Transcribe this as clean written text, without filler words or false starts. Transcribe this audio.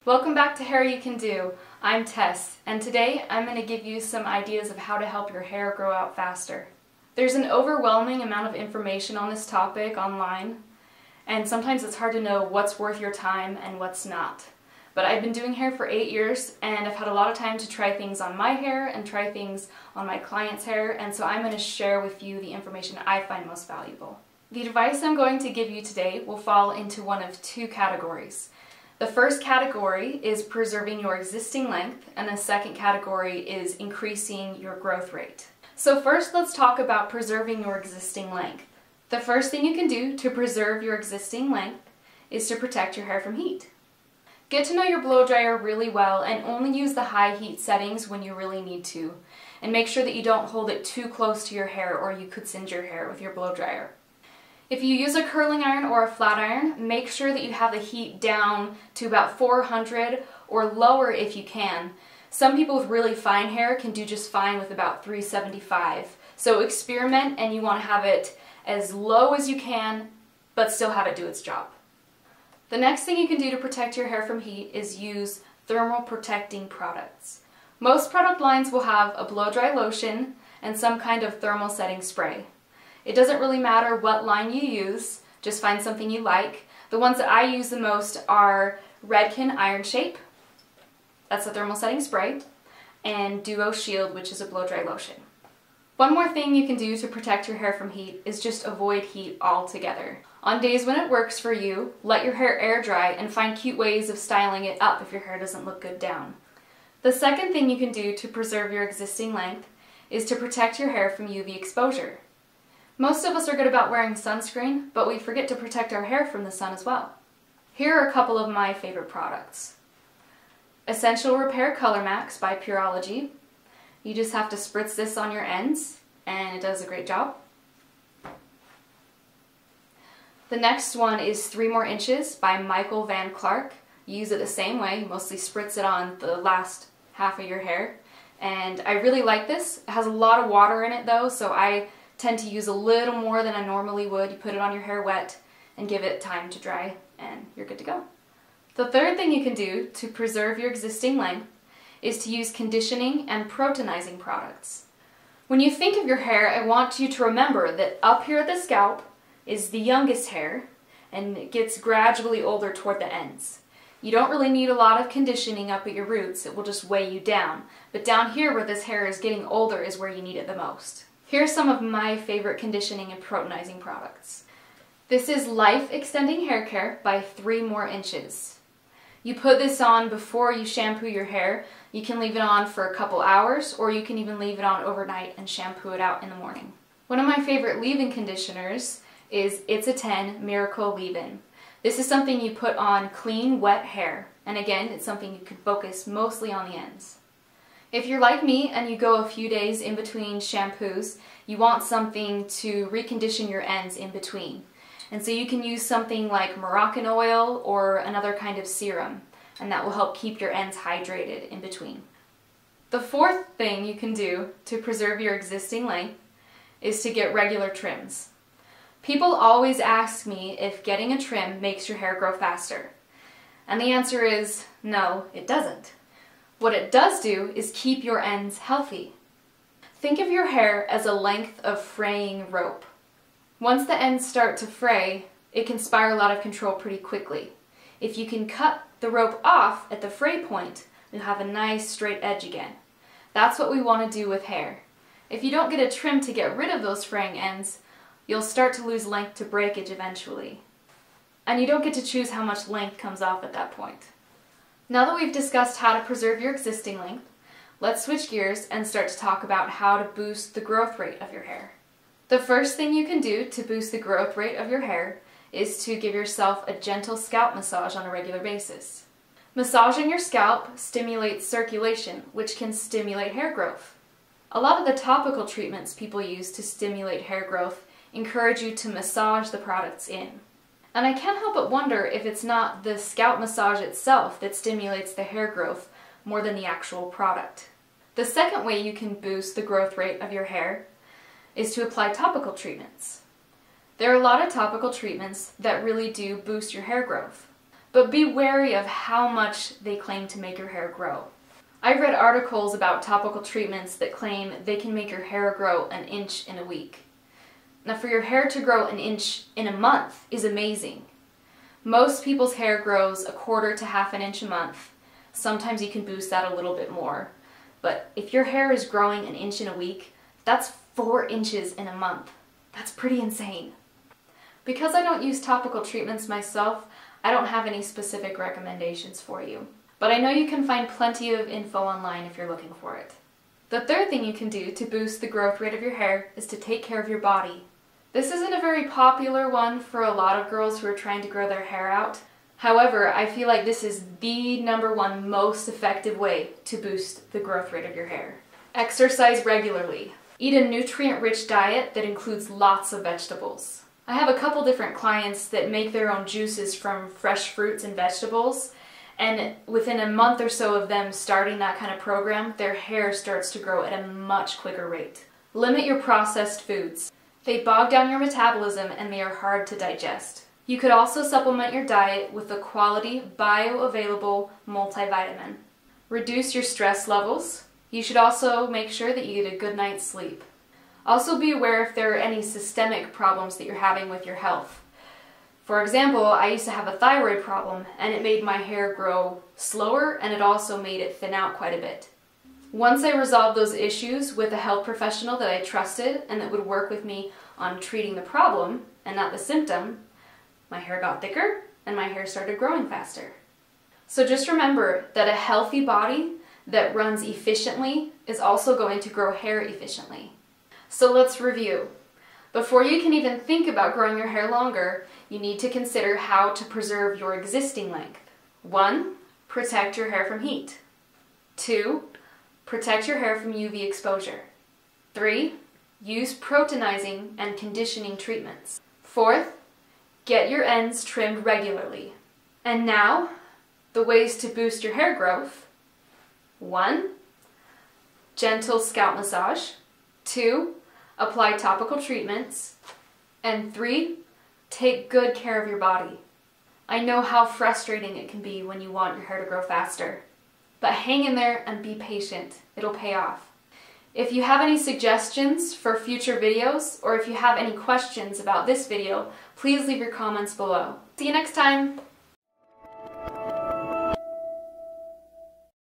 Welcome back to Hair You Can Do. I'm Tess, and today I'm going to give you some ideas of how to help your hair grow out faster. There's an overwhelming amount of information on this topic online, and sometimes it's hard to know what's worth your time and what's not. But I've been doing hair for 8 years, and I've had a lot of time to try things on my hair and try things on my clients' hair, and so I'm going to share with you the information I find most valuable. The advice I'm going to give you today will fall into one of two categories. The first category is preserving your existing length, and the second category is increasing your growth rate. So first, let's talk about preserving your existing length. The first thing you can do to preserve your existing length is to protect your hair from heat. Get to know your blow dryer really well and only use the high heat settings when you really need to. And make sure that you don't hold it too close to your hair or you could singe your hair with your blow dryer. If you use a curling iron or a flat iron, make sure that you have the heat down to about 400 or lower if you can. Some people with really fine hair can do just fine with about 375. So experiment, and you want to have it as low as you can, but still have it do its job. The next thing you can do to protect your hair from heat is use thermal protecting products. Most product lines will have a blow dry lotion and some kind of thermal setting spray. It doesn't really matter what line you use, just find something you like. The ones that I use the most are Redken Iron Shape, that's a thermal setting spray, and Duo Shield, which is a blow dry lotion. One more thing you can do to protect your hair from heat is just avoid heat altogether. On days when it works for you, let your hair air dry and find cute ways of styling it up if your hair doesn't look good down. The second thing you can do to preserve your existing length is to protect your hair from UV exposure. Most of us are good about wearing sunscreen, but we forget to protect our hair from the sun as well. Here are a couple of my favorite products. Essential Repair Color Max by Pureology. You just have to spritz this on your ends, and it does a great job. The next one is 3 More Inches by Michael Van Clark. You use it the same way, you mostly spritz it on the last half of your hair. And I really like this. It has a lot of water in it though, so I tend to use a little more than I normally would. You put it on your hair wet and give it time to dry, and you're good to go. The third thing you can do to preserve your existing length is to use conditioning and proteinizing products. When you think of your hair, I want you to remember that up here at the scalp is the youngest hair, and it gets gradually older toward the ends. You don't really need a lot of conditioning up at your roots, it will just weigh you down. But down here where this hair is getting older is where you need it the most. Here are some of my favorite conditioning and proteinizing products. This is Life Extending Hair Care by 3 More Inches. You put this on before you shampoo your hair. You can leave it on for a couple hours, or you can even leave it on overnight and shampoo it out in the morning. One of my favorite leave-in conditioners is It's a 10 Miracle Leave-In. This is something you put on clean, wet hair, and again, it's something you can focus mostly on the ends. If you're like me and you go a few days in between shampoos, you want something to recondition your ends in between. And so you can use something like Moroccan oil or another kind of serum, and that will help keep your ends hydrated in between. The fourth thing you can do to preserve your existing length is to get regular trims. People always ask me if getting a trim makes your hair grow faster. And the answer is no, it doesn't. What it does do is keep your ends healthy. Think of your hair as a length of fraying rope. Once the ends start to fray, it can spiral out of control pretty quickly. If you can cut the rope off at the fray point, you'll have a nice straight edge again. That's what we want to do with hair. If you don't get a trim to get rid of those fraying ends, you'll start to lose length to breakage eventually. And you don't get to choose how much length comes off at that point. Now that we've discussed how to preserve your existing length, let's switch gears and start to talk about how to boost the growth rate of your hair. The first thing you can do to boost the growth rate of your hair is to give yourself a gentle scalp massage on a regular basis. Massaging your scalp stimulates circulation, which can stimulate hair growth. A lot of the topical treatments people use to stimulate hair growth encourage you to massage the products in. And I can't help but wonder if it's not the scalp massage itself that stimulates the hair growth more than the actual product. The second way you can boost the growth rate of your hair is to apply topical treatments. There are a lot of topical treatments that really do boost your hair growth. but be wary of how much they claim to make your hair grow. I've read articles about topical treatments that claim they can make your hair grow an inch in a week. Now, for your hair to grow an inch in a month is amazing. Most people's hair grows a quarter to half an inch a month. Sometimes you can boost that a little bit more. But if your hair is growing an inch in a week, that's 4 inches in a month. That's pretty insane. Because I don't use topical treatments myself, I don't have any specific recommendations for you. But I know you can find plenty of info online if you're looking for it. The third thing you can do to boost the growth rate of your hair is to take care of your body. This isn't a very popular one for a lot of girls who are trying to grow their hair out. However, I feel like this is the #1 most effective way to boost the growth rate of your hair. Exercise regularly. Eat a nutrient-rich diet that includes lots of vegetables. I have a couple different clients that make their own juices from fresh fruits and vegetables, and within a month or so of them starting that kind of program, their hair starts to grow at a much quicker rate. Limit your processed foods. They bog down your metabolism and they are hard to digest. You could also supplement your diet with a quality, bioavailable multivitamin. Reduce your stress levels. You should also make sure that you get a good night's sleep. Also be aware if there are any systemic problems that you're having with your health. For example, I used to have a thyroid problem and it made my hair grow slower and it also made it thin out quite a bit. Once I resolved those issues with a health professional that I trusted and that would work with me on treating the problem and not the symptom, my hair got thicker and my hair started growing faster. So just remember that a healthy body that runs efficiently is also going to grow hair efficiently. So let's review. Before you can even think about growing your hair longer, you need to consider how to preserve your existing length. 1. Protect your hair from heat. 2. Protect your hair from UV exposure. 3. Use proteinizing and conditioning treatments. 4th, get your ends trimmed regularly. And now, the ways to boost your hair growth. 1. Gentle scalp massage. 2. Apply topical treatments. And 3. Take good care of your body. I know how frustrating it can be when you want your hair to grow faster. But hang in there and be patient. It'll pay off. If you have any suggestions for future videos, or if you have any questions about this video, please leave your comments below. See you next time!